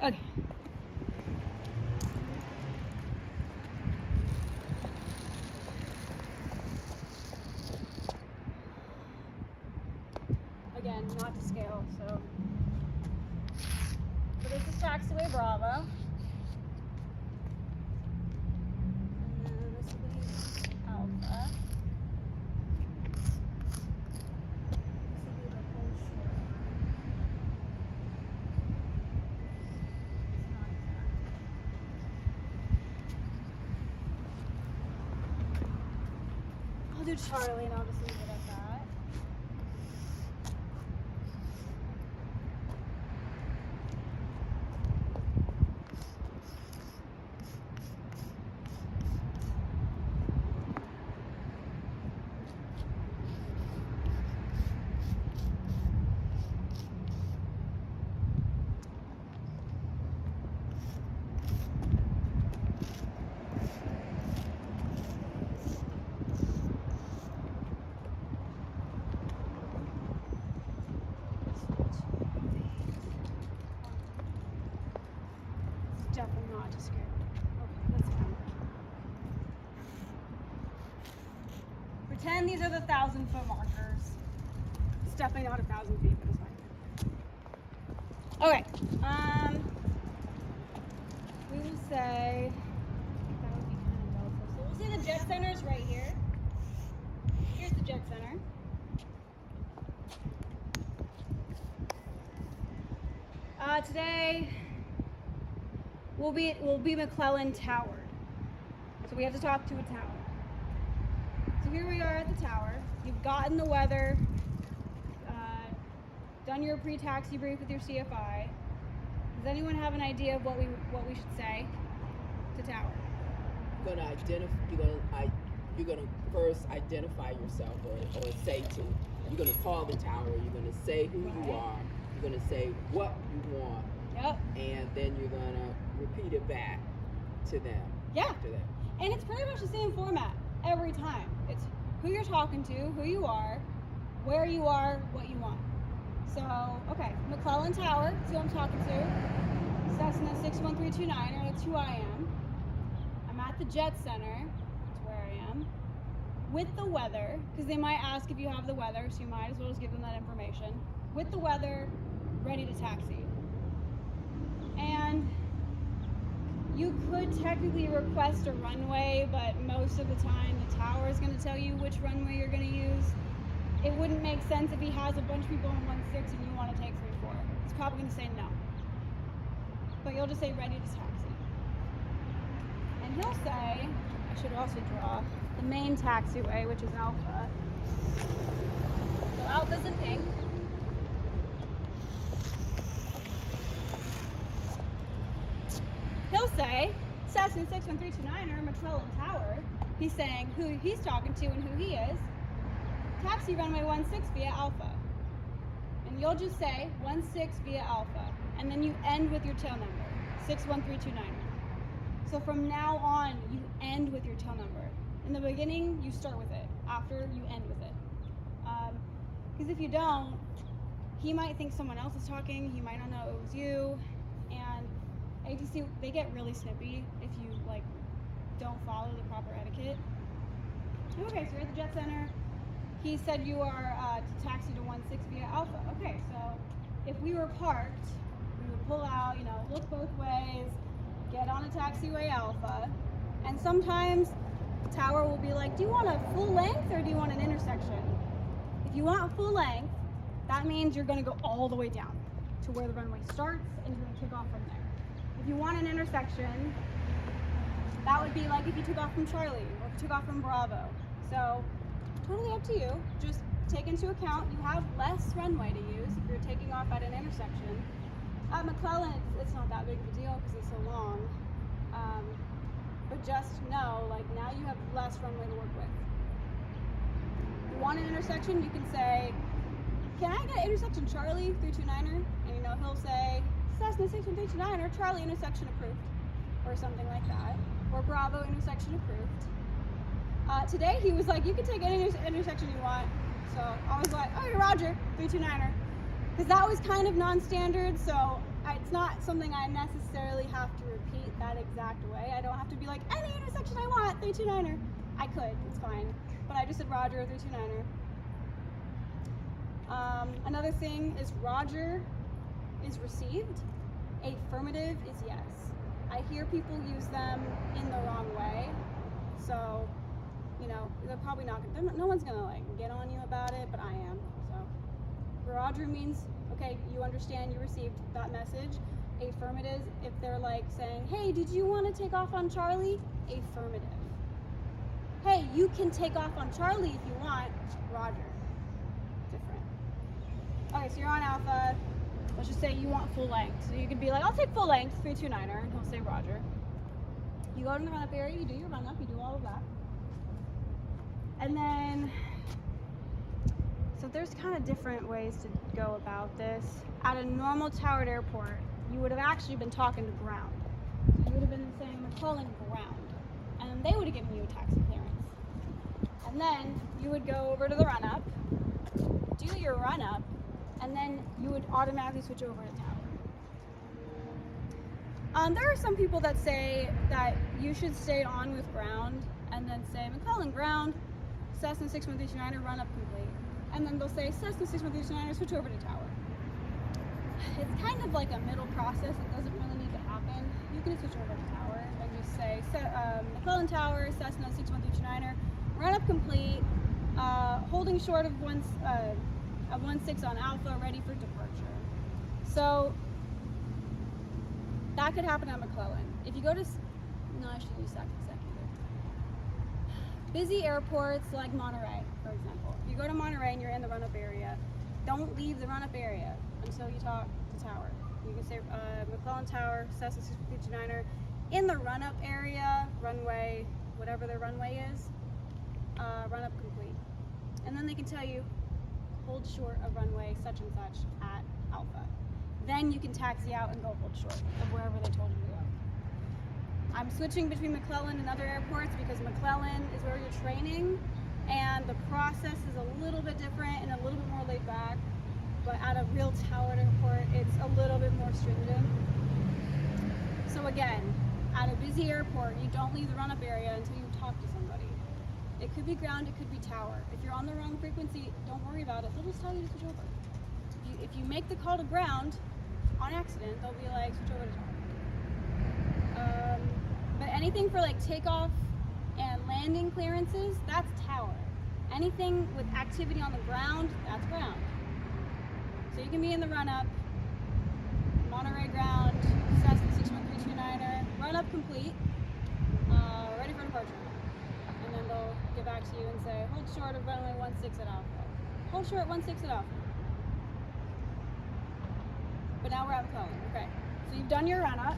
Okay. Again, not to scale, so this is taxiway Bravo. And then this will be Alpha. This will be the whole shore. It's not exact. I'll do Charlie and I'll just leave it at that. Definitely not just scared. Okay, that's fine. Pretend these are the 1,000-foot markers. It's definitely not 1,000 feet, but it's fine. Okay. We will say that would be kind of relative. So we'll say the jet center is right here. Here's the jet center. Today we'll be McClellan Tower. So we have to talk to a tower. So here we are at the tower. You've gotten the weather, done your pre-taxi brief with your CFI. Does anyone have an idea of what we should say to tower? You're gonna first identify yourself or say to. You're gonna call the tower. You're gonna say who you are. You're gonna say what you want. Yep. And then you're gonna repeat it back to them. Yeah. After that. And it's pretty much the same format every time. It's who you're talking to, who you are, where you are, what you want. So, okay, McClellan Tower, that's who I'm talking to. Cessna 61329, that's who I am. I'm at the Jet Center, that's where I am. With the weather, because they might ask if you have the weather, so you might as well just give them that information. With the weather, ready to taxi. And you could technically request a runway, but most of the time the tower is going to tell you which runway you're going to use. It wouldn't make sense if he has a bunch of people on 16 and you want to take 34. He's probably going to say no. But you'll just say ready to taxi. And he'll say, I should also draw the main taxiway, which is Alpha. So Alpha's in pink. He'll say, Cessna 61329 McClellan Tower. He's saying who he's talking to and who he is. Taxi runway 16 via Alpha. And you'll just say 16 via Alpha. And then you end with your tail number, 61329. So from now on, you end with your tail number. In the beginning, you start with it. After, you end with it. Because if you don't, he might think someone else is talking. He might not know it was you. And ATC, they get really snippy if you don't follow the proper etiquette. Okay, so you're at the Jet Center. He said you are to taxi to 16 via Alpha. Okay, so if we were parked, we would pull out, look both ways, get on a taxiway Alpha, and sometimes the tower will be like, do you want a full length or do you want an intersection? If you want full length, that means you're going to go all the way down to where the runway starts and you're going to kick off from there. If you want an intersection, that would be like if you took off from Charlie or if you took off from Bravo. So totally up to you. Just take into account you have less runway to use if you're taking off at an intersection. At McClellan, it's not that big of a deal because it's so long. But just know, now you have less runway to work with. If you want an intersection, you can say, can I get intersection Charlie 329er? And he'll say, Cessna 61329 Charlie intersection approved, or something like that, or Bravo intersection approved. Today he was like, you can take any intersection you want. So I was like, okay, Roger, 329er, because that was kind of non-standard. So it's not something I necessarily have to repeat that exact way. I don't have to be like, any intersection I want, 329er. I could, it's fine. But I just said Roger, 329er. Another thing is Roger is received. Affirmative is yes. I hear people use them in the wrong way. So, you know, they're probably not gonna, no one's gonna like get on you about it, but I am. So, Roger means, okay, you understand, you received that message. Affirmative, if they're like saying, hey, did you want to take off on Charlie? Affirmative. Hey, you can take off on Charlie if you want. Roger. Different. Okay, so you're on Alpha. Let's just say you want full length. So you could be like, I'll take full length, 329er, and he'll say Roger. You go to the run-up area, you do your run-up, you do all of that. And then, so there's kind of different ways to go about this. At a normal towered airport, you would have actually been talking to ground. So you would have been saying McClellan ground, and they would have given you a taxi clearance. And then you would go over to the run-up, do your run-up, and then you would automatically switch over to tower. There are some people that say that you should stay on with ground and then say McClellan ground, Cessna 6139er, run up complete. And then they'll say Cessna 6139er, switch over to tower. It's kind of like a middle process. It doesn't really need to happen. You can switch over to tower and just say McClellan tower, Cessna 6139er, run up complete, holding short of 16 on Alpha, ready for departure. So that could happen at McClellan. If you go to, no, I should use consecutive. Busy airports like Monterey, for example. If you go to Monterey and you're in the run-up area, don't leave the run-up area until you talk to tower. You can say McClellan Tower, Cessna 659er, in the run-up area, runway, whatever their runway is, run up complete. And then they can tell you, hold short of runway such and such at Alpha. Then you can taxi out and go hold short of wherever they told you to go. I'm switching between McClellan and other airports because McClellan is where you're training, and the process is a little bit different and a little bit more laid back. But at a real towered airport, it's a little bit more stringent. So again, at a busy airport, you don't leave the run-up area until you talk to somebody. It could be ground, it could be tower. If you're on the wrong frequency, don't worry about it. They'll just tell you to switch over. If you make the call to ground on accident, they'll be like, switch over to tower. But anything for like takeoff and landing clearances, that's tower. Anything with activity on the ground, that's ground. So you can be in the run-up, Monterey ground, Cessna 61329er, run-up complete, ready for departure. And then they'll get back to you and say, hold short of runway 16 at Alpha. Hold short 16 at Alpha. But now we're at McClellan. Okay, so you've done your run-up.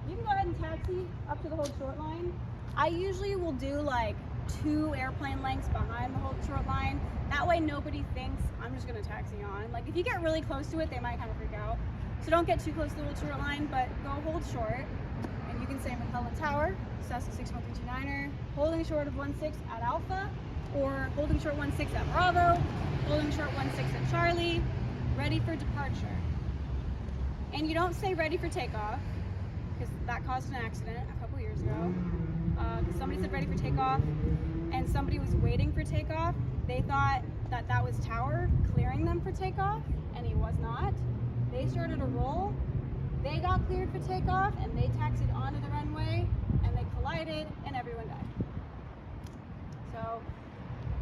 You can go ahead and taxi up to the hold short line. I usually will do like 2 airplane lengths behind the hold short line. That way nobody thinks I'm just gonna taxi on. Like if you get really close to it, they might kind of freak out. So don't get too close to the hold short line, but go hold short. And you can say McClellan Tower, Cessna 6139er, holding short of 16 at Alpha, or holding short 16 at Bravo, holding short 16 at Charlie, ready for departure. And you don't say ready for takeoff, because that caused an accident a couple years ago. Because somebody said ready for takeoff, and somebody was waiting for takeoff. They thought that that was tower clearing them for takeoff, and he was not. They started a roll. They got cleared for takeoff, and they taxied onto the runway, and they collided, and everyone died. So,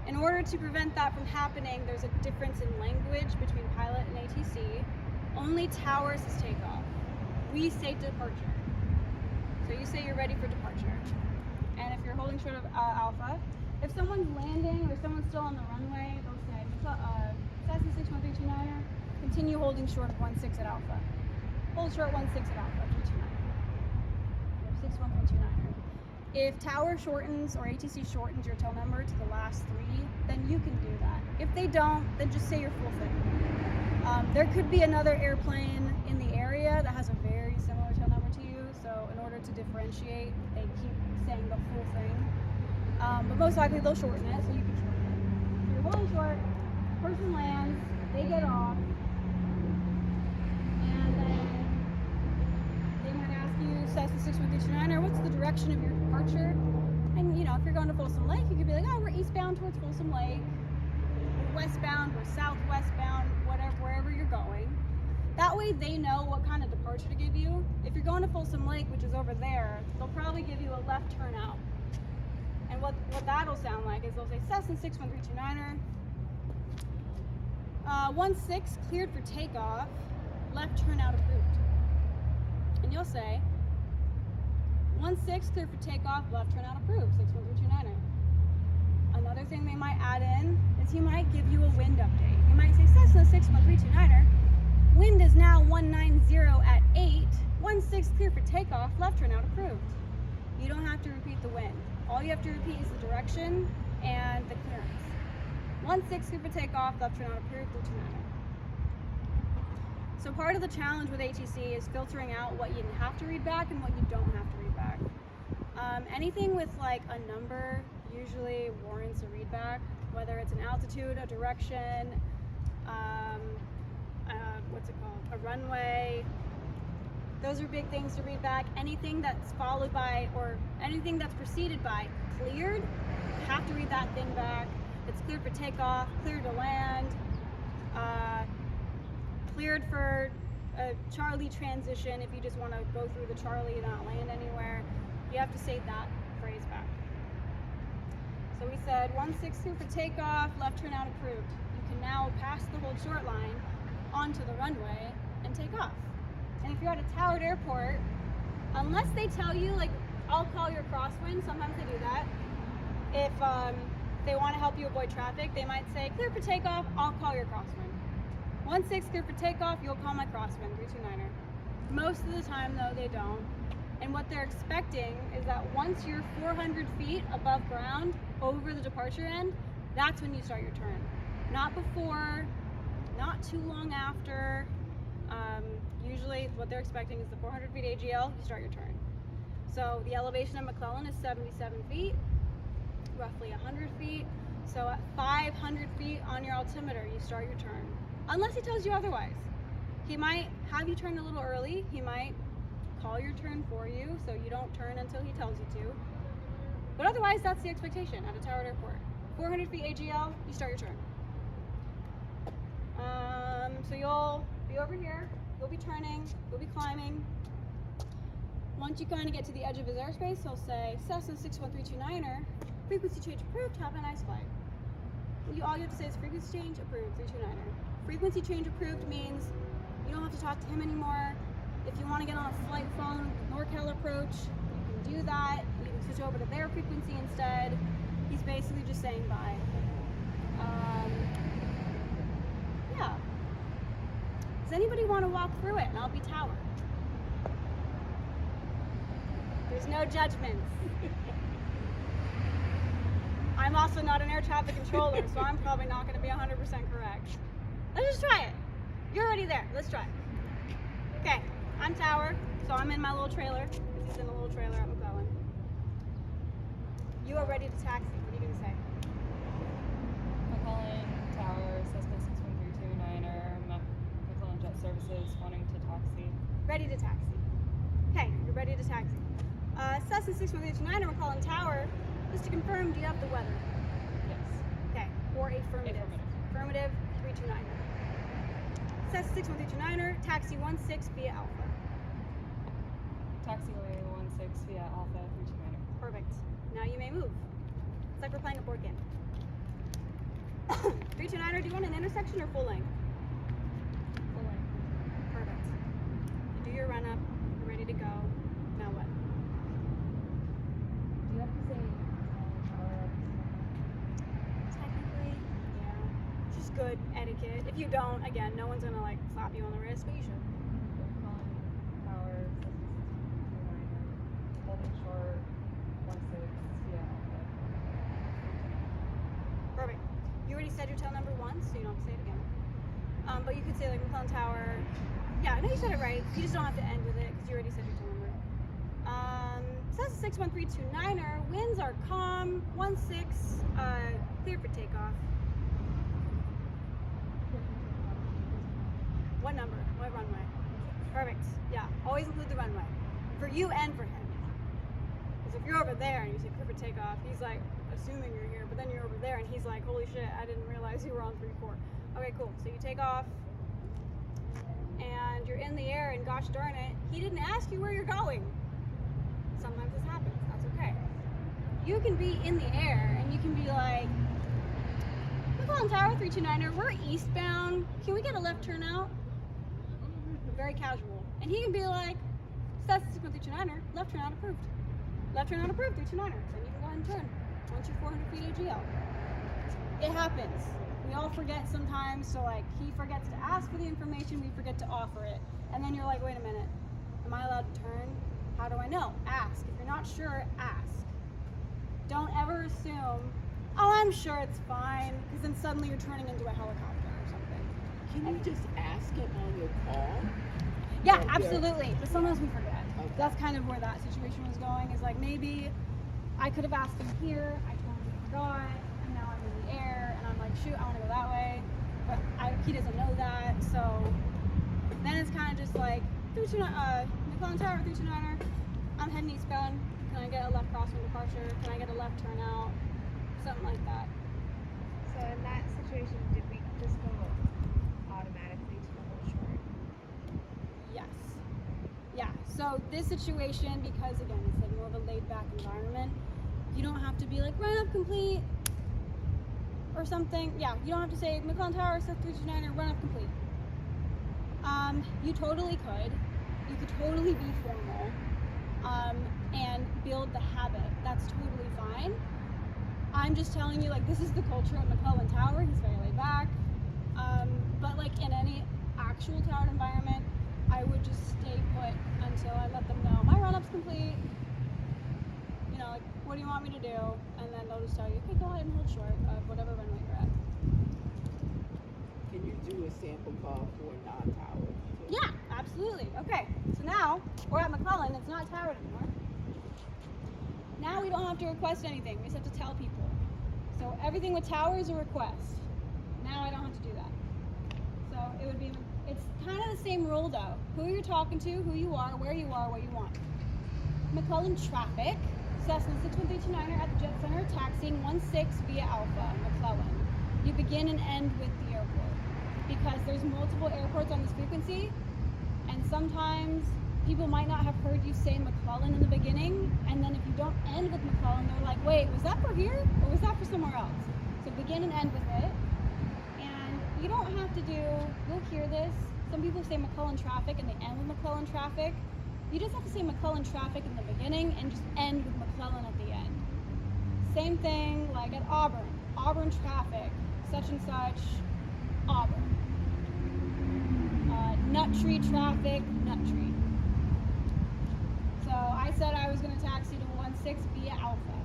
in order to prevent that from happening, there's a difference in language between pilot and ATC. Only towers is takeoff. We say departure. So you say you're ready for departure. And if you're holding short of Alpha, if someone's landing or someone's still on the runway, they'll say, Cessna 6139er, continue holding short of 16 at Alpha. Hold short 16 at Alpha, 329er. Or 61329er. If tower shortens or ATC shortens your tail number to the last 3, then you can do that. If they don't, then just say your full thing. There could be another airplane in the area that has a very similar tail number to you, so in order to differentiate, they keep saying the full thing. But most likely they'll shorten it, so you can shorten it. So you're holding short, person lands, they get off, and then Cessna 61329er, what's the direction of your departure? And you know, if you're going to Folsom Lake, you could be like, oh, we're eastbound towards Folsom Lake, we're westbound, we're southwestbound, whatever, wherever you're going. That way they know what kind of departure to give you. If you're going to Folsom Lake, which is over there, they'll probably give you a left turn out. And what that'll sound like is they'll say Cessna 61329er, 16 cleared for takeoff, left turn out approved. And you'll say 16 cleared for takeoff, left turn out approved, 61329er. Another thing they might add in is he might give you a wind update. He might say Cessna 61329er, wind is now 190 at 8, 16 clear for takeoff, left turn out approved. You don't have to repeat the wind. All you have to repeat is the direction and the clearance. 16 clear for takeoff, left turn out approved, 329er. So part of the challenge with ATC is filtering out what you have to read back and what you don't have to read back. Anything with like a number usually warrants a read back, whether it's an altitude, a direction, what's it called, a runway. Those are big things to read back. Anything that's followed by or anything that's preceded by cleared, you have to read that thing back. It's cleared for takeoff, cleared to land, cleared for a Charlie transition if you just want to go through the Charlie and not land anywhere. You have to say that phrase back. So we said 16 clear for takeoff, left turn out approved. You can now pass the hold short line onto the runway and take off. And if you're at a towered airport, unless they tell you, like, I'll call your crosswind, sometimes they do that. If they want to help you avoid traffic, they might say, clear for takeoff, I'll call your crosswind. 16 clear for takeoff, you'll call my crosswind, 329er. Most of the time, though, they don't. And what they're expecting is that once you're 400 feet above ground, over the departure end, that's when you start your turn. Not before, not too long after. Usually what they're expecting is the 400 feet AGL, you start your turn. So the elevation of McClellan is 77 feet, roughly 100 feet. So at 500 feet on your altimeter, you start your turn. Unless he tells you otherwise. He might have you turn a little early. He might call your turn for you so you don't turn until he tells you to. But otherwise, that's the expectation at a towered airport. 400 feet AGL, you start your turn. So you'll be over here, you'll be turning, you'll be climbing. Once you kind of get to the edge of his airspace, he'll say, Cessna 61329er, frequency change approved, have a nice flight. All you have to say is frequency change approved, 329er. Frequency change approved means you don't have to talk to him anymore. If you want to get on a flight phone with NorCal approach, you can do that. You can switch over to their frequency instead. He's basically just saying bye. Yeah. Does anybody want to walk through it and I'll be tower? There's no judgments. I'm also not an air traffic controller, so I'm probably not going to be 100% correct. Let's just try it. You're already there. Let's try it. Okay, I'm tower, so I'm in my little trailer. He's in a little trailer at McClellan. You are ready to taxi. What are you going to say? McClellan Tower, Cessna 61329er, McClellan Jet Services, wanting to taxi. Ready to taxi. Okay, you're ready to taxi. Cessna 61329er, McClellan Tower. Just to confirm, do you have the weather? Yes. Okay, or affirmative. Affirmative, 329er. Cessna 61329er, taxi 16 via Alpha. Taxiway 16 via Alpha 329er. Perfect. Now you may move. It's like we're playing a board game. 329er, do you want an intersection or full length? Full length. Perfect. You do your run up, you're ready to go. Now what? Do you have to say tower? Technically, yeah. It's just good etiquette. If you don't, again, no one's gonna like slap you on the wrist, but you should. McClellan Tower, Cessna 61329er, holding short 16 via Alpha 329er. Perfect. You already said your tail number once, so you don't have to say it again. But you could say like McClellan Tower. Yeah, I know you said it right. You just don't have to end with it because you already said your tail number. Cessna 61329er. Winds are calm. 16. Clear for takeoff. What number? What runway? Perfect. Yeah, always include the runway. for you and for him. Because if you're over there and you say clear for takeoff, he's like assuming you're here, but then you're over there and he's like, holy shit, I didn't realize you were on 3-4. Okay, cool. So you take off and you're in the air, and gosh darn it, he didn't ask you where you're going. Sometimes this happens. That's okay. You can be in the air and you can be like, McClellan Tower 329er, we're eastbound. Can we get a left turn out? Very casual. And he can be like, Cessna 329er, left turn out approved. Left turn out approved, 329er. Then you can go ahead and turn once you're 400 feet AGL. It happens. We all forget sometimes, so like he forgets to ask for the information, we forget to offer it. And then you're like, wait a minute, am I allowed to turn? How do I know? Ask. If you're not sure, ask. Don't ever assume, oh, I'm sure it's fine, because then suddenly you're turning into a helicopter or something. Can you just ask him on your call? Yeah, Or absolutely. But sometimes we forget. Okay. That's kind of where that situation was going, is like maybe I could have asked him here, I totally forgot, and now I'm in the air, and I'm like, shoot, I want to go that way. But he doesn't know that, so then it's kind of just like, McClellan Tower 329er, I'm heading eastbound. Can I get a left crosswind departure? Can I get a left turn out? Something like that. So in that situation, did we just go automatically to the whole short? Yes. Yeah. So this situation, because again, it's like more of a laid-back environment, you don't have to be like run up complete or something. Yeah, you don't have to say McClellan Tower 329er, run up complete. You totally could. You could totally be formal and build the habit. That's totally fine. I'm just telling you, like, this is the culture at McClellan Tower. He's very laid back. But like in any actual tower environment, I would just stay put until I let them know my run-up's complete. You know, like, what do you want me to do? And then they'll just tell you, okay, go ahead and hold short of whatever runway you're at. Can you do a sample call for a non-tower? Yeah, absolutely. Okay, so now we're at McClellan. It's not towered anymore. Now we don't have to request anything. We just have to tell people. So everything with tower is a request. Now I don't have to do that. So it would be, it's kind of the same rule though. Who you're talking to, who you are, what you want. McClellan traffic, Cessna 61329er at the Jet Center, taxiing 16 via Alpha, McClellan. You begin and end with the airport because there's multiple airports on this frequency, and sometimes people might not have heard you say McClellan in the beginning, and then if you don't end with McClellan, they're like, wait, was that for here or was that for somewhere else? So begin and end with it. And you don't have to do, you'll hear this, some people say McClellan traffic and they end with McClellan traffic. You just have to say McClellan traffic in the beginning and just end with McClellan at the end. Same thing like at Auburn. Auburn traffic, such and such, Auburn. Nut Tree traffic, Nut Tree. So I said I was going to taxi to 16 via Alpha.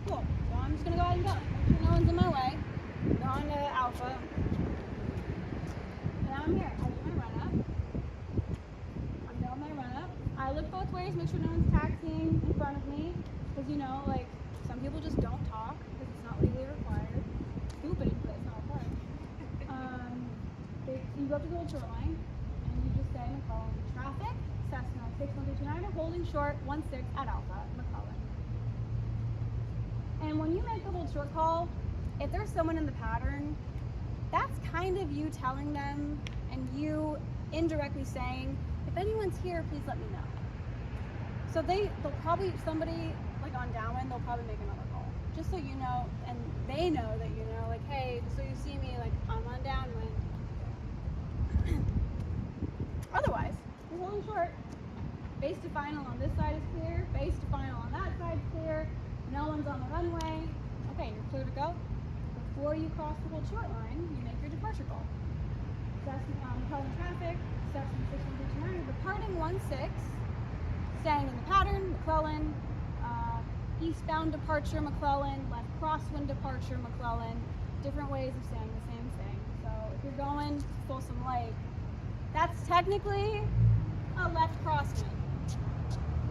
Cool. So I'm just going to go ahead and go. Make sure no one's in my way. Going to Alpha. And I'm here. I do my run up. I'm doing my run up. I look both ways, make sure no one's taxiing in front of me. Because, you know, like, some people just don't talk because it's not legally required. Stupid, but it's not required. You go up to the old short line and you just say McClellan traffic, Cessna 61329er, holding short 16 at Alpha, McClellan. And when you make the hold short call, if there's someone in the pattern, that's kind of you telling them and you indirectly saying, if anyone's here, please let me know. So they'll probably, somebody like on downwind, they'll probably make another call. Just so you know, and they know that you know, like, hey, so you see me, like, I'm on downwind. Otherwise, you're holding short. Base to final on this side is clear. Base to final on that side is clear. No one's on the runway. Okay, you're clear to go. Before you cross the hold short line, you make your departure call. McClellan traffic, Cessna 61329, departing 16, staying in the pattern, McClellan, eastbound departure, McClellan, left crosswind departure, McClellan. Different ways of saying the same thing. So if you're going to Folsom Lake, that's technically a left crosswind.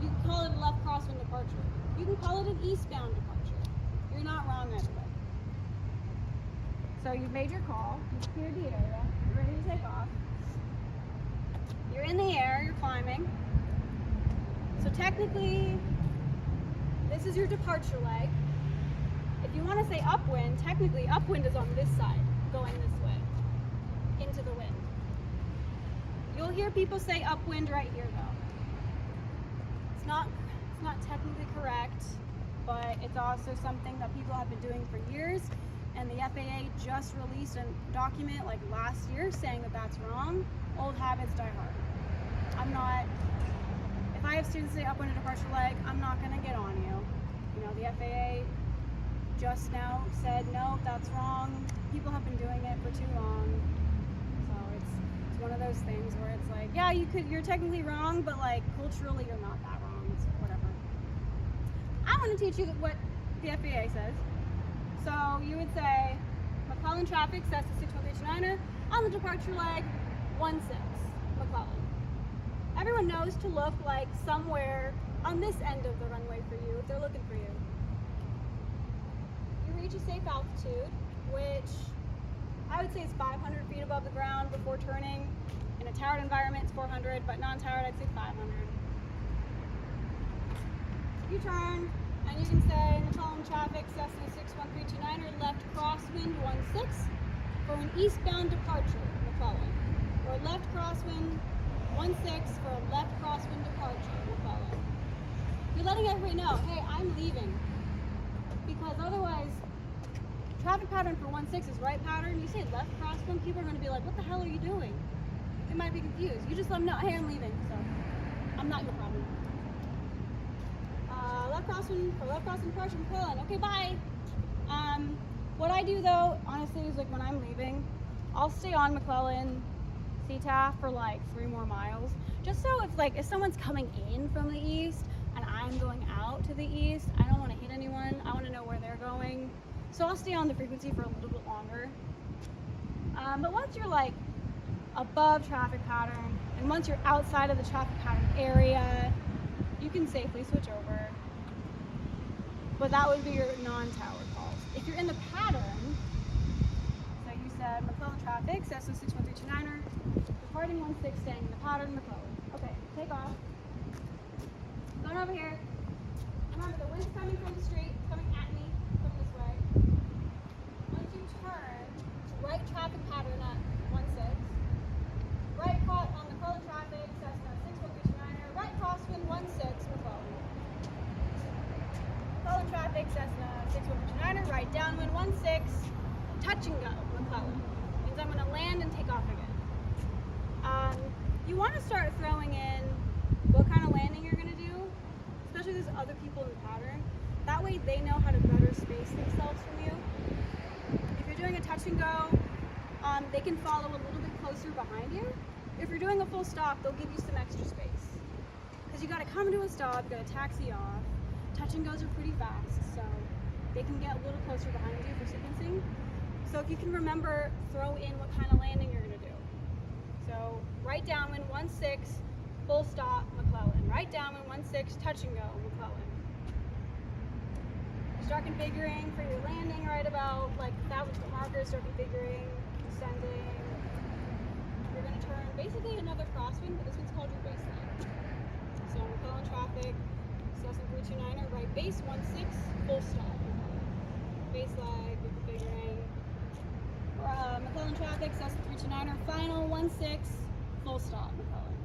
You can call it a left crosswind departure. You can call it an eastbound departure. You're not wrong either way. So you've made your call, you've cleared the area, you're ready to take off. You're in the air, you're climbing. So So technically, this is your departure leg. If you want to say upwind, technically upwind is on this side, going this way, into the wind. You'll hear people say upwind right here though. It's not technically correct, but it's also something that people have been doing for years, and the FAA just released a document like last year saying that that's wrong. Old habits die hard. If I have students say upwind and departure leg, I'm not gonna get on you. You know, the FAA just now said, no, that's wrong. People have been doing it for too long. So it's one of those things where it's like, yeah, you're technically wrong, but like culturally you're not that wrong. It's whatever. I want to teach you what the FAA says. So you would say, McClellan traffic, Cessna 6139er, on the departure leg, 16, McClellan. Everyone knows to look like somewhere on this end of the runway for you if they're looking for you. You reach a safe altitude, which I would say is 500 feet above the ground before turning. In a towered environment, it's 400, but non-towered, I'd say 500. You turn, and you can say McClellan traffic, Cessna 61329er, left crosswind 16 for an eastbound departure, McClellan. Or left crosswind 16 for a left crosswind departure, McClellan. You're letting everybody know, hey, I'm leaving. Because otherwise, traffic pattern for 16 is right pattern. You say left crosswind, people are going to be like, what the hell are you doing? They might be confused. You just let them know, hey, I'm leaving. So, I'm not your problem. Left crosswind for left crosswind departure, McClellan. Okay, bye. What I do though, honestly, is like when I'm leaving, I'll stay on McClellan CTAF for like 3 more miles. Just so if someone's coming in from the east and I'm going out to the east, I don't want to hit anyone. I want to know where they're going. So I'll stay on the frequency for a little bit longer. But once you're like above traffic pattern and once you're outside of the traffic pattern area, you can safely switch over. But that would be your non-tower calls. If you're in the pattern, so you said McClellan traffic, Cessna 6139er, departing 16, staying in the pattern, McClellan. Okay, take off. Going over here. Remember, the wind's coming from the street, coming at me from this way. Once you turn, right traffic pattern at 16. Right caught on McClellan traffic, Cessna 6139er, right crosswind 16, McClellan. McClellan traffic, Cessna 6139er, right downwind 16, touch and go, McClellan. Means I'm going to land and take off again. You want to start throwing in what kind of landing you're going to do, especially if there's other people in the pattern. That way they know how to better space themselves from you. If you're doing a touch and go, they can follow a little bit closer behind you. If you're doing a full stop, they'll give you some extra space. Because you got to come to a stop, you got to taxi off. Touch and goes are pretty fast, so they can get a little closer behind you for sequencing. So if you can remember, throw in what kind of landing you're going to do. So right downwind 16, full stop, McClellan. Right downwind 16, touch and go, McClellan. Start configuring for your landing right about like 1,000-foot markers. Start configuring, descending. You're going to turn basically another crosswind, but this one's called your baseline. So McClellan traffic, Cessna 329er, right base 16, full stop. Base leg, configuring. McClellan traffic, Cessna 329er, final 16, full stop, McClellan.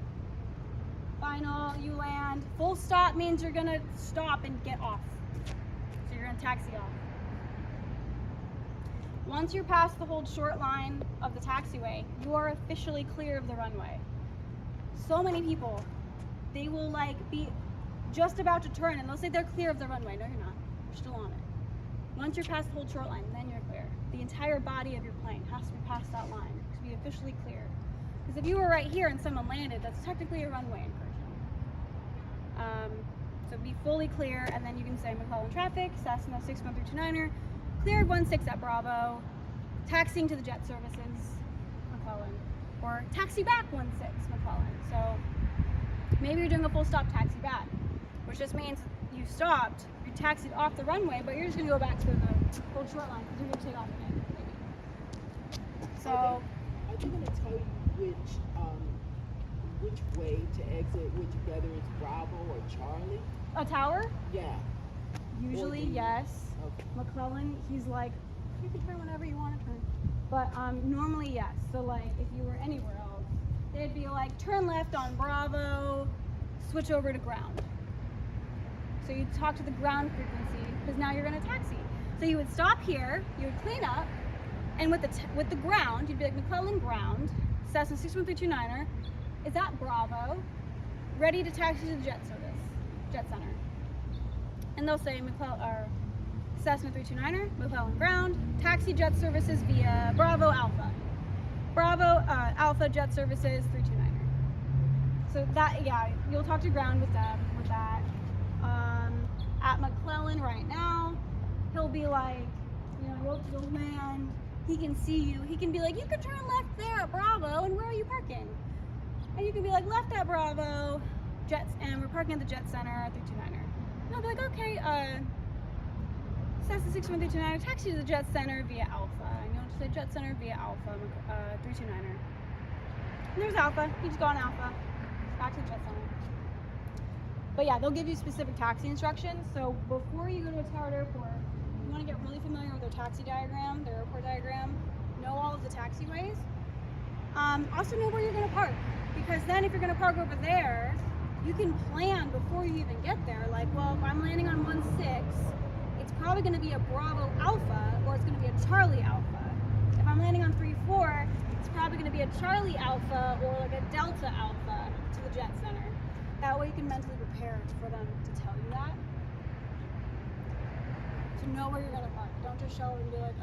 Final, you land. Full stop means you're gonna stop and get off. So you're gonna taxi off. Once you're past the hold short line of the taxiway, you are officially clear of the runway. So many people, they will like be just about to turn and they'll say they're clear of the runway. No, you're not. You're still on it. Once you're past the hold short line, then you're clear. The entire body of your plane has to be past that line to be officially clear. Because if you were right here and someone landed, that's technically a runway incursion. So be fully clear, and then you can say McClellan traffic, Cessna 6139er, cleared 16 at Bravo, taxiing to the jet services, McClellan, or taxi back 16, McClellan. So maybe you're doing a full stop taxi back, which just means you stopped, you taxied off the runway, but you're just going to go back to the hold short line because you're going to take off again. So Are they going to tell you which way to exit, whether it's Bravo or Charlie? A tower? Yeah. Usually, do you- yes. Okay. McClellan, he's like, you can turn whenever you want to turn. But normally, yes. So like, if you were anywhere else, they'd be like, turn left on Bravo, switch over to ground. So you'd talk to the ground frequency because now you're going to taxi. So you would stop here, you would clean up, and with the ground, you'd be like, McClellan ground, Cessna 61329er is at Bravo, ready to taxi to the jet center. And they'll say Cessna 329er, McClellan ground, taxi jet services via Bravo Alpha. Bravo Alpha jet services 329er. So that, yeah, you'll talk to ground with them with that. At McClellan right now, he'll be like, you know, you'll land, he can see you, he can be like, you can turn left there at Bravo, and where are you parking? And you can be like, left at Bravo, jets, and we're parking at the jet center at 329er. And I'll be like, okay, Cessna 61329er, taxi to the jet center via Alpha. And you'll just say jet center via Alpha, 329er. And there's Alpha, you just go on Alpha, back to the jet center. But yeah, they'll give you specific taxi instructions. So before you go to a towered airport, you want to get really familiar with their taxi diagram, their airport diagram, know all of the taxiways. Also know where you're going to park, because then if you're going to park over there, you can plan before you even get there. Like, well, if I'm landing on 1-6, it's probably going to be a Bravo Alpha, or it's going to be a Charlie Alpha. If I'm landing on 3-4, it's probably going to be a Charlie Alpha or like a Delta Alpha to the jet center. That way you can mentally prepare for them to tell you that. To know where you're going to park. Don't just show up and be like,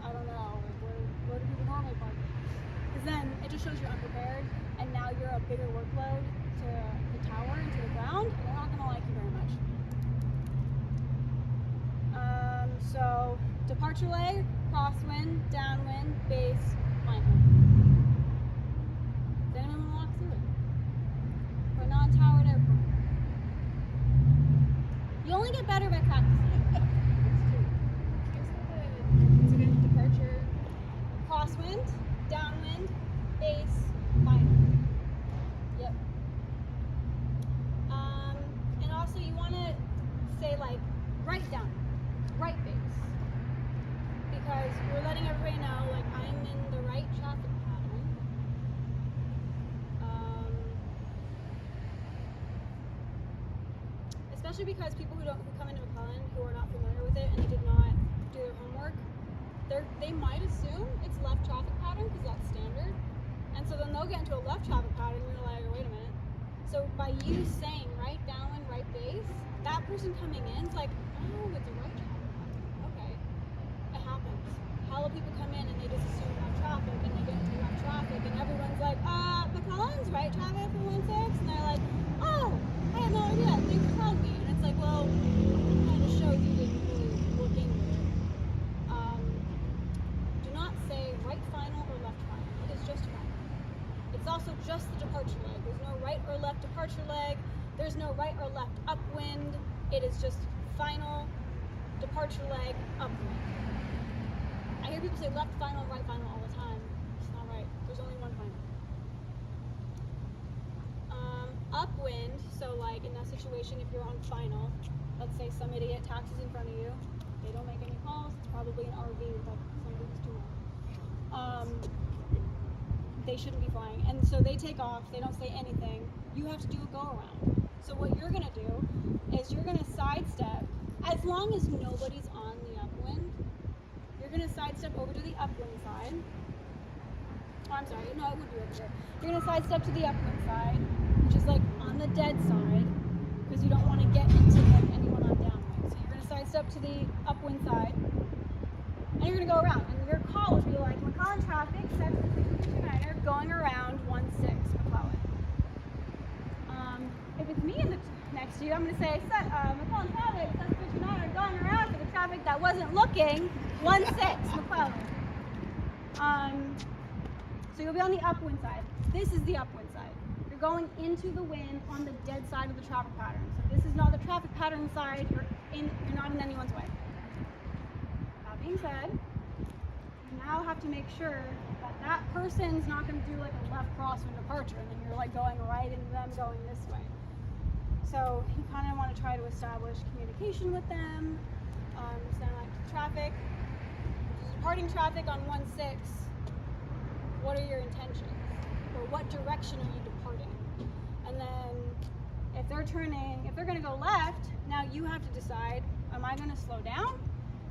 I don't know, like, where do people normally park? Because then it just shows you're unprepared, and now you're a bigger workload to the tower and to the ground, and they're not going to like you very much. So, departure leg, crosswind, downwind, base, final. Does anyone want to walk through it? For a non-towered airport. You only get better by practicing. It's again departure. Crosswind, downwind, base, final. Yep. And also you want to say like right down, right base. Because we're letting everybody know like I'm in the right traffic pattern. Especially because people who come into McClellan who are not familiar with it and they did not do their homework, they might assume it's left traffic pattern because that's standard, and so then they'll get into a left traffic pattern and you're like, wait a minute. So by you saying right downwind, right base, that person coming in is like, oh, it's a right traffic pattern. Okay, it happens. Hella people come in and they just assume left traffic and they get into left traffic and everyone's like, McClellan's right traffic for 1-6, and they're like, oh, I had no idea. Thanks for telling me. And it's like, well, it kind of shows you didn't really look into it. Do not say right final or left final. It is just final. It's also just the departure leg. There's no right or left departure leg. There's no right or left upwind. It is just final departure leg upwind. I hear people say left final, right final all the time. It's not right. There's only one final. Upwind, so like in that situation, if you're on final, let's say some idiot taxis in front of you, they don't make any calls, it's probably an RV with like somebody who's too long. They shouldn't be flying. And so they take off, they don't say anything. You have to do a go around. So what you're gonna do is you're gonna sidestep, as long as nobody's on the upwind, you're gonna sidestep over to the upwind side. Oh, I'm sorry, no, it would be over here. You're gonna sidestep to the upwind side, which is like on the dead side, because you don't want to get into like anyone on downwind. So you're gonna sidestep to the upwind side, and you're gonna go around. And your call will be like, McClellan traffic, Cessna 629er, going around 1-6 McClellan. If it's me next to you, I'm gonna say, McClellan traffic, Cessna 629er, going around for the traffic that wasn't looking, 1-6 McClellan. So you'll be on the upwind side. This is the upwind side. You're going into the wind on the dead side of the traffic pattern. So this is not the traffic pattern side. You're not in anyone's way. That being said, you now have to make sure that person's not going to do like a left crosswind departure, and then you're like going right into them going this way. So you kind of want to try to establish communication with them. Saying like traffic, departing traffic on 1-6. What are your intentions? Or what direction are you departing? And then if they're going to go left, now you have to decide, am I going to slow down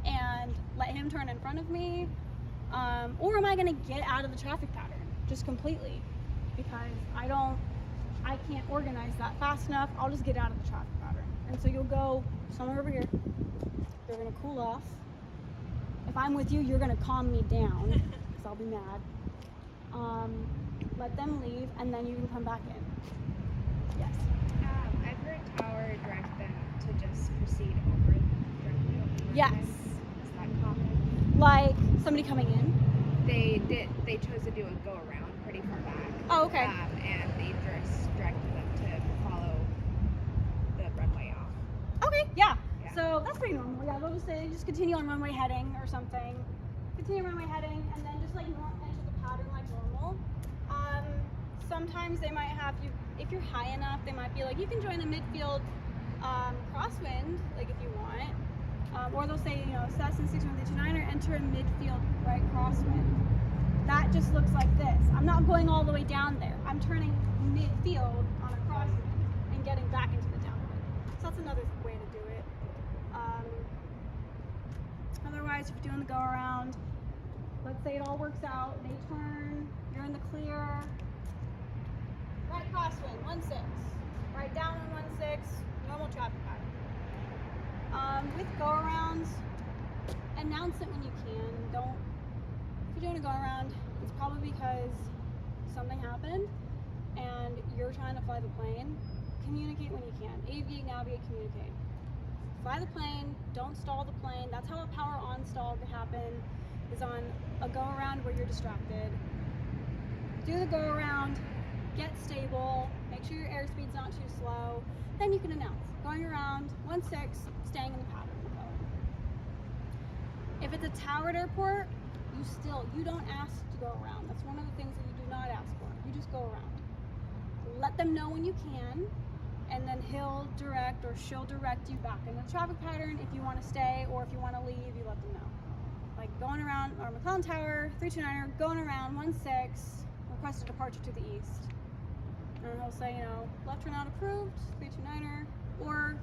and let him turn in front of me? Or am I going to get out of the traffic pattern just completely? Because I can't organize that fast enough. I'll just get out of the traffic pattern. And so you'll go somewhere over here. You're going to cool off. If I'm with you, you're going to calm me down because I'll be mad. Let them leave, and then you can come back in. Yes. I've heard Tower direct them to just proceed directly over. Yes. Is that common? Like somebody coming in. They chose to do a go around pretty far back. Oh, okay. And they just directed them to follow the runway off. Okay, yeah. Yeah. So that's pretty normal. Yeah, they'll just say, just continue on runway heading or something. Continue runway heading, and then just like enter the pattern like normal. Sometimes they might have you, if you're high enough, they might be like, you can join the midfield crosswind, like if you want. Or they'll say, Cessna 6139er, enter a midfield right crosswind. That just looks like this. I'm not going all the way down there. I'm turning midfield on a crosswind and getting back into the downwind. So that's another way to do it. Otherwise, if you're doing the go around, let's say it all works out, they turn, you're in the clear. Right crosswind, 1-6. Right down on 1-6, normal traffic pattern. With go arounds, announce it when you can. If you're doing a go around, it's probably because something happened and you're trying to fly the plane. Communicate when you can. Aviate, navigate, communicate. Fly the plane, don't stall the plane. That's how a power on stall could happen, is on a go around where you're distracted. Do the go around, get stable, make sure your airspeed's not too slow, then you can announce. Going around, 1-6, staying in the pattern. If it's a towered airport, you don't ask to go around. That's one of the things that you do not ask for. You just go around. Let them know when you can, and then he'll direct or she'll direct you back in the traffic pattern. If you want to stay or if you want to leave, you let them know. Like going around, or McClellan Tower, 329er, going around, 1-6, request a departure to the east. And he'll say, left turn out approved, 329er, or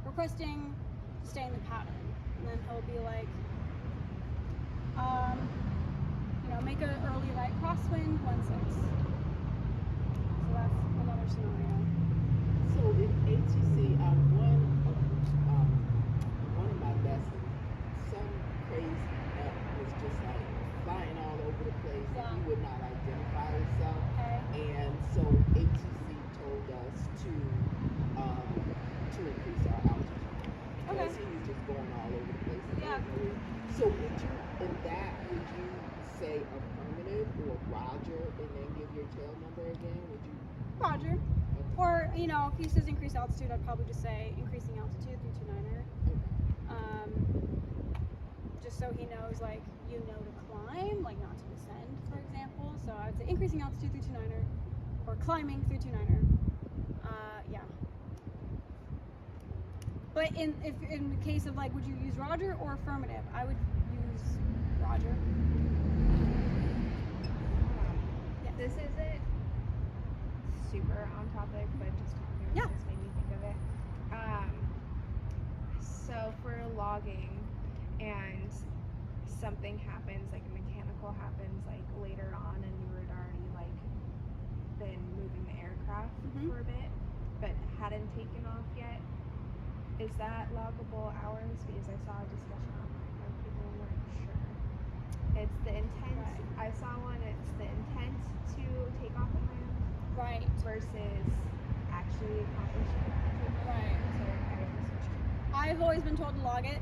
requesting to stay in the pattern. And then he'll be like, make an early right crosswind, 1-6. So that's another scenario. So in ATC, one of my lessons, some crazy nut was just like flying all over the place. Yeah. And he would not identify himself. Okay. And so ATC told us to increase our altitude. Okay. Because he was just going all over the place. Yeah. So would you say affirmative or Roger and then give your tail number again? Would you? Roger. Okay. Or, if he says increase altitude, I'd probably just say increasing altitude, 329er. Okay. Just so he knows, like, to climb, like not to descend, for example. So I'd say increasing altitude, 329er, or climbing, 329er. Yeah. But in the case of, like, would you use Roger or affirmative? I would use Roger. Yes. This isn't super on topic, but just talking about this made me think of it. So for logging, and something happens, like a mechanical happens, like later on, and you were already like been moving the aircraft for a bit, but hadn't taken off yet. Is that loggable hours? Because I saw a discussion online where people weren't sure. It's the intent. Right. I saw one. It's the intent to take off and land. Right. Versus actually accomplishing it. Right. So I wasn't sure. I've always been told to log it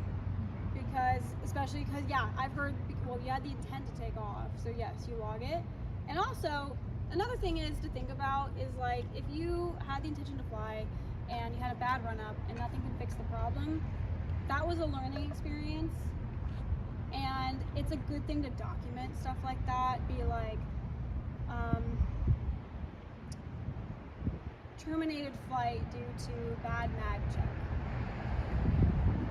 especially because I've heard, well, you had the intent to take off, so yes, you log it. And also, another thing is to think about is, like, if you had the intention to fly and you had a bad run up and nothing could fix the problem, that was a learning experience. And it's a good thing to document stuff like that. Be like, terminated flight due to bad mag check.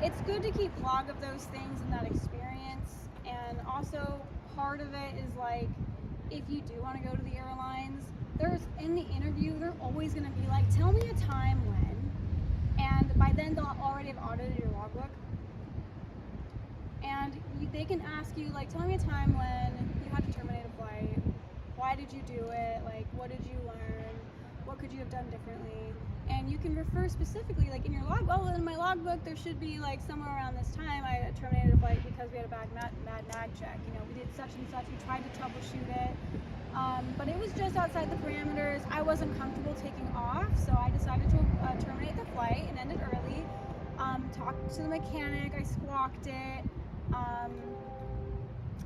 It's good to keep log of those things and that experience, and also part of it is like, if you do want to go to the airlines, there's in the interview, they're always going to be like, tell me a time when, and by then they'll already have audited your logbook, and they can ask you like, tell me a time when you had to terminate a flight, why did you do it, like what did you learn, what could you have done differently, and you can refer specifically like in your log, well in my logbook there should be like somewhere around this time I terminated a flight because we had a bad mag check, you know, we did such and such, we tried to troubleshoot it, but it was just outside the parameters. I wasn't comfortable taking off, so I decided to terminate the flight and end it early. Talked to the mechanic, I squawked it,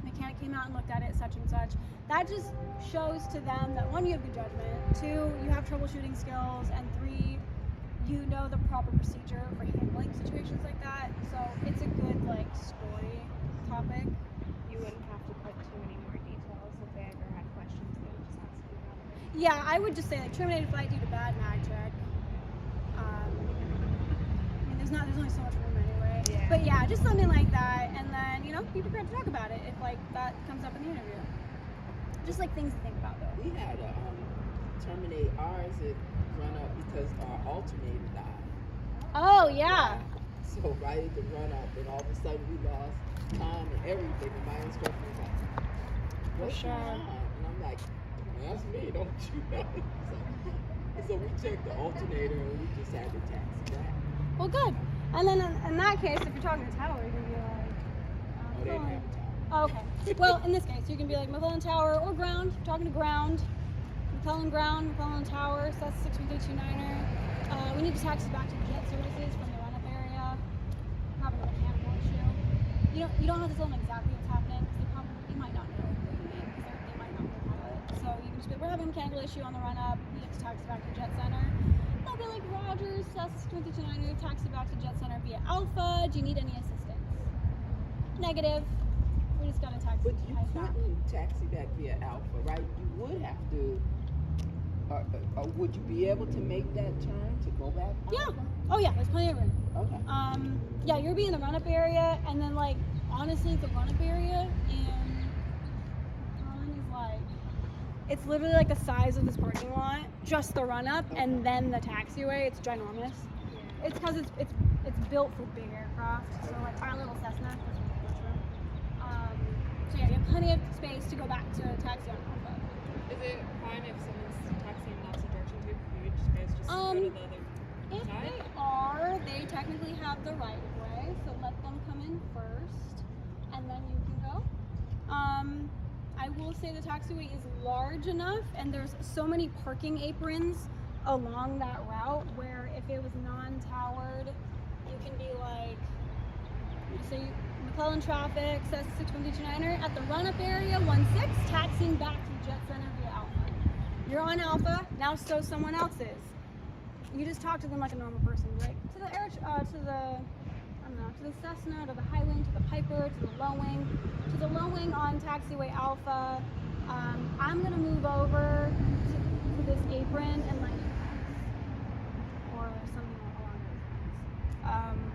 mechanic came out and looked at it, such and such. That just shows to them that 1, you have good judgment, 2, you have troubleshooting skills, and 3, you know the proper procedure for handling situations like that. So it's a good like story topic. You wouldn't have to put too many more details. If they ever had questions, they would just ask you about it. Yeah, I would just say like terminated flight due to bad mag check. I mean, there's only so much room anyway. Yeah. But yeah, just something like that, and then you know, be prepared to talk about it if like that comes up in the interview. Just like things to think about though. We had to terminate ours at run up because our alternator died. Oh yeah. So right at the run up, and all of a sudden we lost time and everything. And my instructor was like, "What's sure. going on?" And I'm like, "That's me, don't you know?" So we checked the alternator and we just had to taxi back. Well, good. And then in that case, if you're talking to Tower, you're gonna be like, Oh, they didn't have time. oh, okay. Well, in this case, you can be like McClellan Tower or ground. If you're talking to ground, McClellan ground, McClellan Tower. So that's 61329er. We need to taxi back to the jet services from the run-up area. We're having a mechanical issue. You don't have to tell them exactly what's happening because they might not know what you mean because they might not know about it. So you can just be, we're having a mechanical issue on the run-up. We have to taxi back to the jet center. They'll be like, Rogers, that's 61329er. Taxi back to jet center via Alpha. Do you need any assistance? Negative. We just got to taxi. But you couldn't taxi back via Alpha, right? You would have to. Would you be able to make that turn to go back? Yeah. Alpha? Oh yeah, there's plenty of room. Okay. Yeah, you'll be in the run-up area, and then like honestly, the run-up area in McClellan is like, it's literally like the size of this parking lot, just the run-up, and then the taxiway. It's ginormous. It's because it's built for big aircraft. So like our little Cessna has much room. So yeah, you have plenty of space to go back to taxi on Alpha. Is it fine if someone's taxiing in the opposite direction too? Can you just go to the other If side? they are, they technically have the right of way, so let them come in first, and then you can go. I will say the taxiway is large enough, and there's so many parking aprons along that route where if it was non-towered, you can be like, say McClellan traffic says 61329er at the run-up area 16 taxiing back to the jet center via Alpha. You're on Alpha now, so someone else is. You just talk to them like a normal person, right? To the to the Cessna, to the high wing, to the Piper, to the low wing on taxiway Alpha. I'm gonna move over to this apron and like, or something along those lines.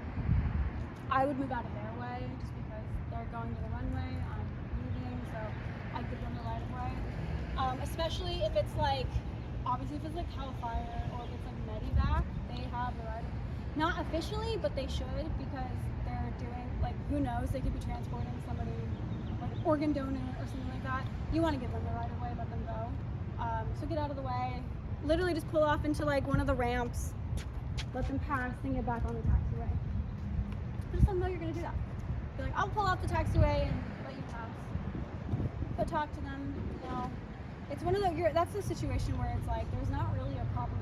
I would move out of their way just because they're going to the runway. I'm leaving, so I give them the right of way. Especially if it's like, obviously if it's like Hellfire or if it's like Medivac, they have the right of, not officially, but they should, because they're doing, like, who knows, they could be transporting somebody, like an organ donor or something like that. You want to give them the right of way, let them go. So get out of the way. Literally just pull off into like one of the ramps, let them pass, then get back on the taxiway. Just let them know you're going to do that. Be like, I'll pull off the taxiway and let you pass. But talk to them, you know. It's one of the, that's the situation where it's like, there's not really a proper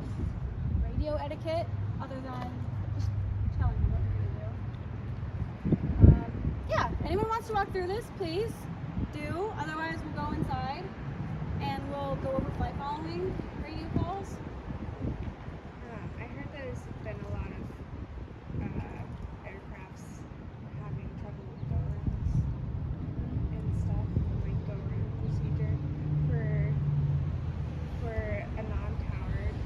radio etiquette other than just telling them what you're going to do. Yeah, anyone wants to walk through this, please do. Otherwise, we'll go inside and we'll go over flight following radio calls. I heard there's been a lot of aircrafts having trouble with go-rounds and stuff, and like go-round procedure for a non-towered,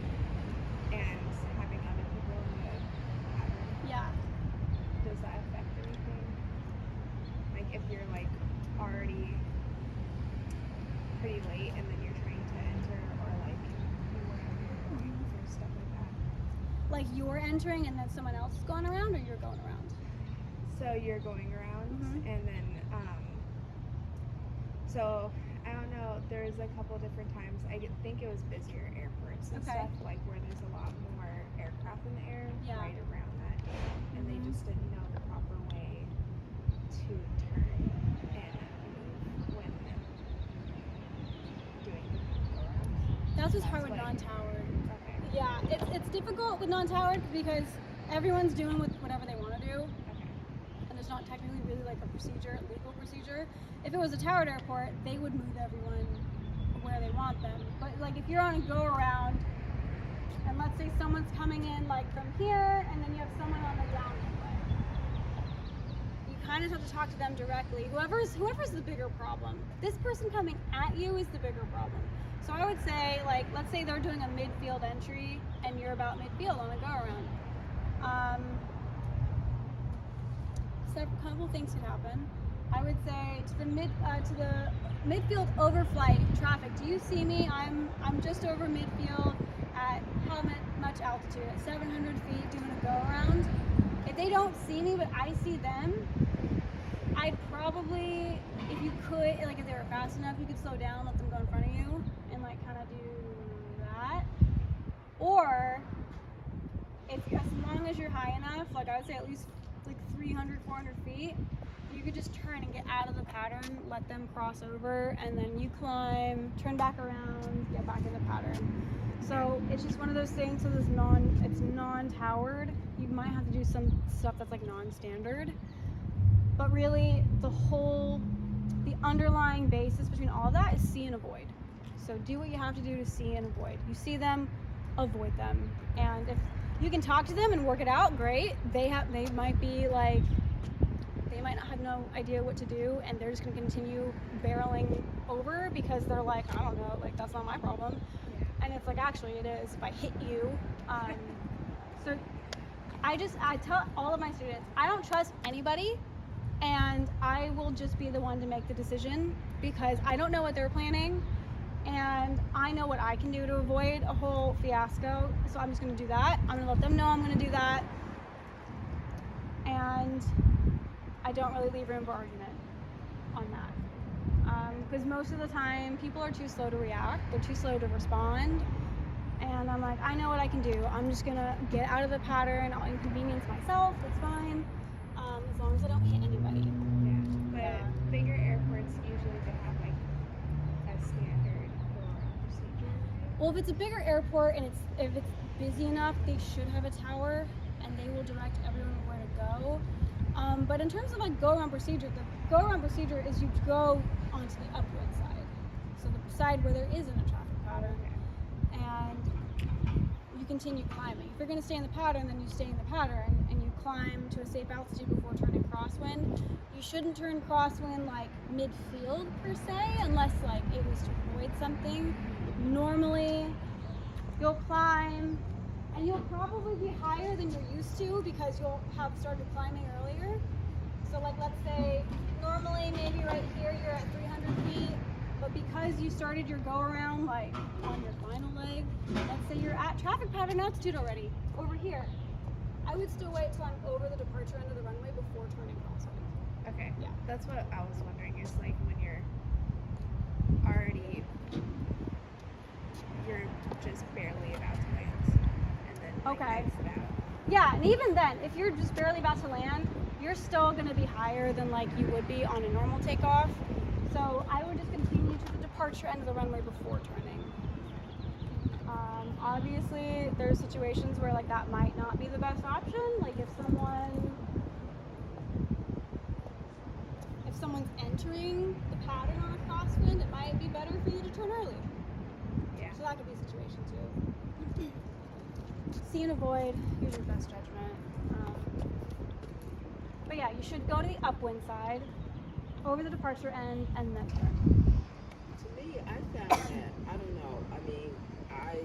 really late and then you're trying to enter, or like wherever you're going for stuff like that. Like you're entering and then someone else is going around, or you're going around? So you're going around, and then so I don't know. There's a couple different times. I think it was busier airports and Okay. stuff, like where there's a lot more aircraft in the air Yeah. right around that, and they just didn't know the proper way to turn and move when doing the go-arounds. That's what's That's hard with what- non-towered. Okay. Yeah, it's difficult with non-towered because everyone's doing whatever they want to do, Okay. and there's not technically really like a legal procedure. If it was a towered airport, they would move everyone where they want them. But like if you're on a go around, and let's say someone's coming in like from here, and then you have someone on the downwind way, you kind of have to talk to them directly. Whoever's the bigger problem. This person coming at you is the bigger problem. So I would say, like, let's say they're doing a midfield entry, and you're about midfield on a go around. Several couple things could happen. I would say to the midfield overflight traffic. Do you see me? I'm just over midfield at how much altitude? At 700 feet, doing a go around. If they don't see me, but I see them, I'd probably, if you could, like if they were fast enough, you could slow down, let them go in front of you, and like kind of do that. Or if as long as you're high enough, like I would say at least like 300, 400 feet, you could just turn and get out of the pattern, let them cross over, and then you climb, turn back around, get back in the pattern. So it's just one of those things. So it's non-towered. You might have to do some stuff that's like non-standard, but really the underlying basis between all of that is see and avoid. So do what you have to do to see and avoid. You see them, avoid them, and if you can talk to them and work it out, great. They might be like, they might not have no idea what to do, and they're just going to continue barreling over because they're like, I don't know, like that's not my problem. And it's like, actually it is if I hit you. So I tell all of my students, I don't trust anybody, and I will just be the one to make the decision because I don't know what they're planning, and I know what I can do to avoid a whole fiasco. So I'm just going to do that. I'm going to let them know I'm going to do that, and I don't really leave room for argument on that. Because most of the time people are too slow to react, they're too slow to respond, and I'm like, I know what I can do. I'm just gonna get out of the pattern, I'll inconvenience myself, that's fine, as long as I don't hit anybody. Yeah, but bigger airports usually they have like a standard procedure. Well, if it's a bigger airport and if it's busy enough, they should have a tower and they will direct everyone where to go. But in terms of like go-around procedure, the go-around procedure is you go onto the upwind side, so the side where there isn't a traffic pattern, and you continue climbing. If you're going to stay in the pattern, then you stay in the pattern and you climb to a safe altitude before turning crosswind. You shouldn't turn crosswind like midfield per se, unless like it was to avoid something. Normally, you'll climb, and you'll probably be higher than you're used to because you'll have started climbing earlier. So like let's say normally maybe right here you're at 300 feet, but because you started your go around like on your final leg, let's say you're at traffic pattern altitude already over here. I would still wait till I'm over the departure end of the runway before turning crosswind. Okay. Yeah. That's what I was wondering, is like when you're already, you're just barely about to land, and then like, Okay. exit out. Yeah, and even then, if you're just barely about to land, you're still going to be higher than like you would be on a normal takeoff. So I would just continue to the departure end of the runway before turning. Obviously, there's situations where like that might not be the best option. Like if someone's entering the pattern on a crosswind, it might be better for you to turn early. Yeah. So that could be a situation too. See and avoid, use your best judgment. But yeah, you should go to the upwind side, over the departure end, and then turn. To me, I found that, I don't know, I mean, I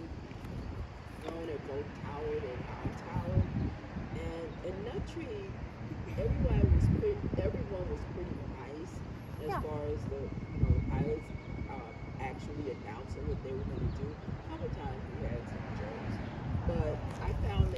flown at both towered and non-towered, and in Nut Tree, everyone was pretty nice as Yeah. far as the pilots actually announcing what they were going to do. A couple times we had some jokes, but I found